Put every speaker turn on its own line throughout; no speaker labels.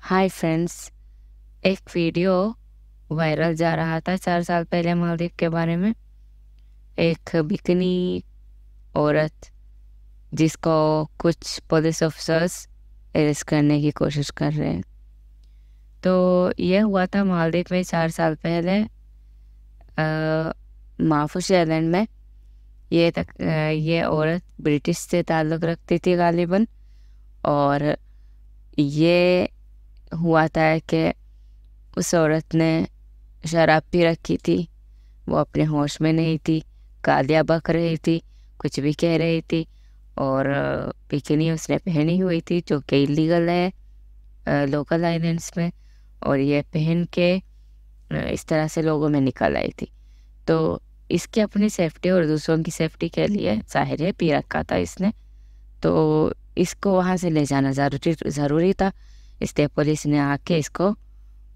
Hi friends. एक video viral जा रहा था 4 साल पहले मालदीव के बारे में। एक बिकनी औरत जिसको कुछ पुलिस ऑफिसर्स अरेस्ट करने की कोशिश कर रहे हैं। तो ये हुआ था मालदीव में 4 साल पहले, माफुश आइलैंड में। ये औरत ब्रिटिश से ताल्लुक़ रखती थी गालिबन। और ये हुआ था कि उस औरत ने शराब पी रखी थी। वो अपने होश में नहीं थी, गालियाँ बक रही थी, कुछ भी कह रही थी। और बिकिनी उसने पहनी हुई थी जो कि इलीगल है लोकल आइलैंड्स में। और ये पहन के इस तरह से लोगों में निकल आई थी। तो इसकी अपनी सेफ्टी और दूसरों की सेफ्टी के लिए जाहिर है पी रखा था इसने, तो इसको वहाँ से ले जाना ज़रूरी था। इसलिए पुलिस ने आके इसको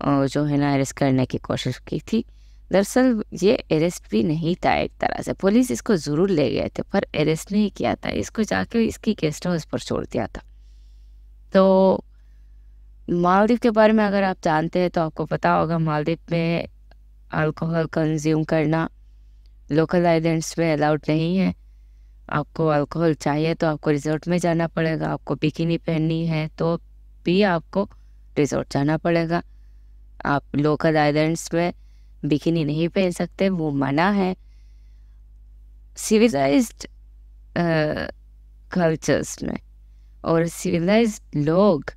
जो है ना अरेस्ट करने की कोशिश की थी। दरअसल ये अरेस्ट भी नहीं था, एक तरह से पुलिस इसको ज़रूर ले गए थे पर अरेस्ट नहीं किया था। इसको जाके इसकी गेस्ट हाउस पर छोड़ दिया था। तो मालदीव के बारे में अगर आप जानते हैं तो आपको पता होगा, मालदीव में अल्कोहल कंज्यूम करना लोकल आइलैंड्स में अलाउड नहीं है। आपको अल्कोहल चाहिए तो आपको रिजॉर्ट में जाना पड़ेगा। आपको बिकिनी पहननी है तो भी आपको रिजॉर्ट जाना पड़ेगा। आप लोकल आइलैंड्स में बिकिनी नहीं पहन सकते, वो मना है। सिविलाइज्ड कल्चर्स में और सिविलाइज्ड लोग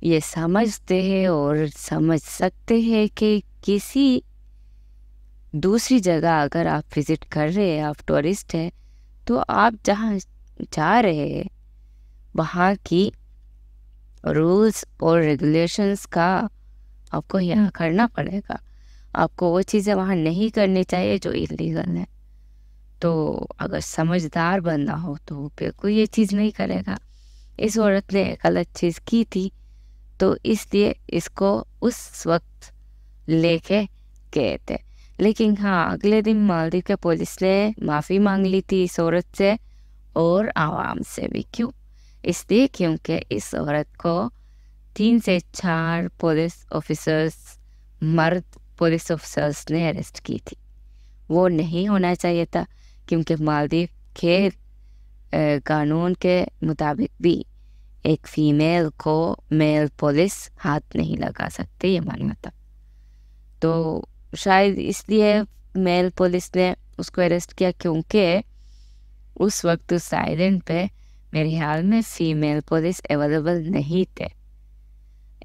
ये समझते हैं और समझ सकते हैं कि किसी दूसरी जगह अगर आप विज़िट कर रहे हैं, आप टूरिस्ट हैं, तो आप जहाँ जा रहे हैं वहाँ की रूल्स और रेगुलेशंस का आपको यहाँ करना पड़ेगा। आपको वो चीज़ें वहाँ नहीं करनी चाहिए जो इलीगल है। तो अगर समझदार बंदा हो तो वो बिल्कुल ये चीज़ नहीं करेगा। इस औरत ने एक गलत चीज़ की थी तो इसलिए इसको उस वक्त लेके गए थे। लेकिन हाँ, अगले दिन मालदीव के पुलिस ने माफ़ी मांग ली थी इस औरत से और आवाम से भी। क्यों? इसलिए क्योंकि इस औरत को 3 से 4 पुलिस ऑफिसर्स, मर्द पुलिस ऑफिसर्स ने अरेस्ट की थी। वो नहीं होना चाहिए था क्योंकि मालदीव के कानून के मुताबिक भी एक फ़ीमेल को मेल पुलिस हाथ नहीं लगा सकते, ये मानना था। तो शायद इसलिए मेल पुलिस ने उसको अरेस्ट किया क्योंकि उस वक्त उस आइलैंड पे मेरे ख्याल में फ़ीमेल पुलिस अवेलेबल नहीं थे,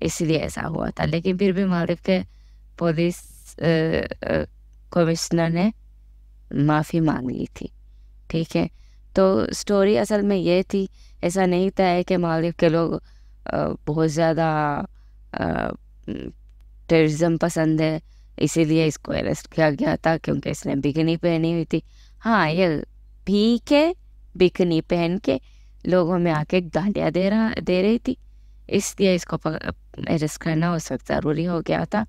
इसलिए ऐसा हुआ था। लेकिन फिर भी मालदीव के पुलिस कमिश्नर ने माफ़ी मांग ली थी। ठीक है, तो स्टोरी असल में ये थी। ऐसा नहीं था कि मालदीव के लोग बहुत ज़्यादा टेररिज्म पसंद है इसीलिए इसको अरेस्ट किया गया था क्योंकि इसने बिकनी पहनी हुई थी। हाँ, ये पी के बिकनी पहन के लोगों में आके गालियाँ दे रही थी, इसलिए इसको अरेस्ट करना उस वक्त ज़रूरी हो गया था।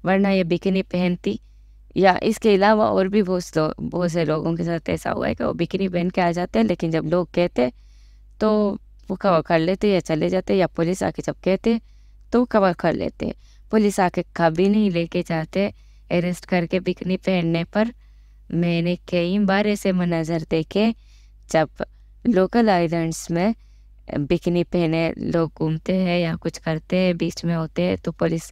वरना ये बिकनी पहनती, या इसके अलावा और भी बहुत से लोगों के साथ ऐसा हुआ है कि वो बिकनी पहन के आ जाते हैं, लेकिन जब लोग कहते तो वो कवर कर लेते या चले जाते, या पुलिस आके जब कहते तो कवर कर लेते। पुलिस आके कभी नहीं लेके जाते अरेस्ट करके बिकनी पहनने पर। मैंने कई बार ऐसे मंजर देखे जब लोकल आइलैंड्स में बिकनी पहने लोग घूमते हैं या कुछ करते हैं, बीच में होते हैं, तो पुलिस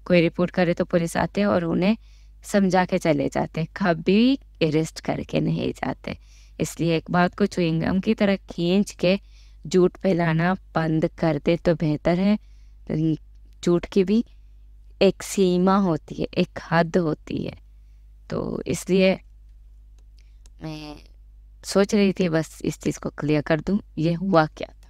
कोई रिपोर्ट करे तो पुलिस आते हैं और उन्हें समझा के चले जाते, कभी अरेस्ट करके नहीं जाते। इसलिए एक बात को च्युइंगम की तरह खींच के झूठ फैलाना बंद कर दे तो बेहतर है। झूठ की भी एक सीमा होती है, एक हद होती है। तो इसलिए मैं सोच रही थी बस इस चीज़ को क्लियर कर दूं, ये हुआ क्या था।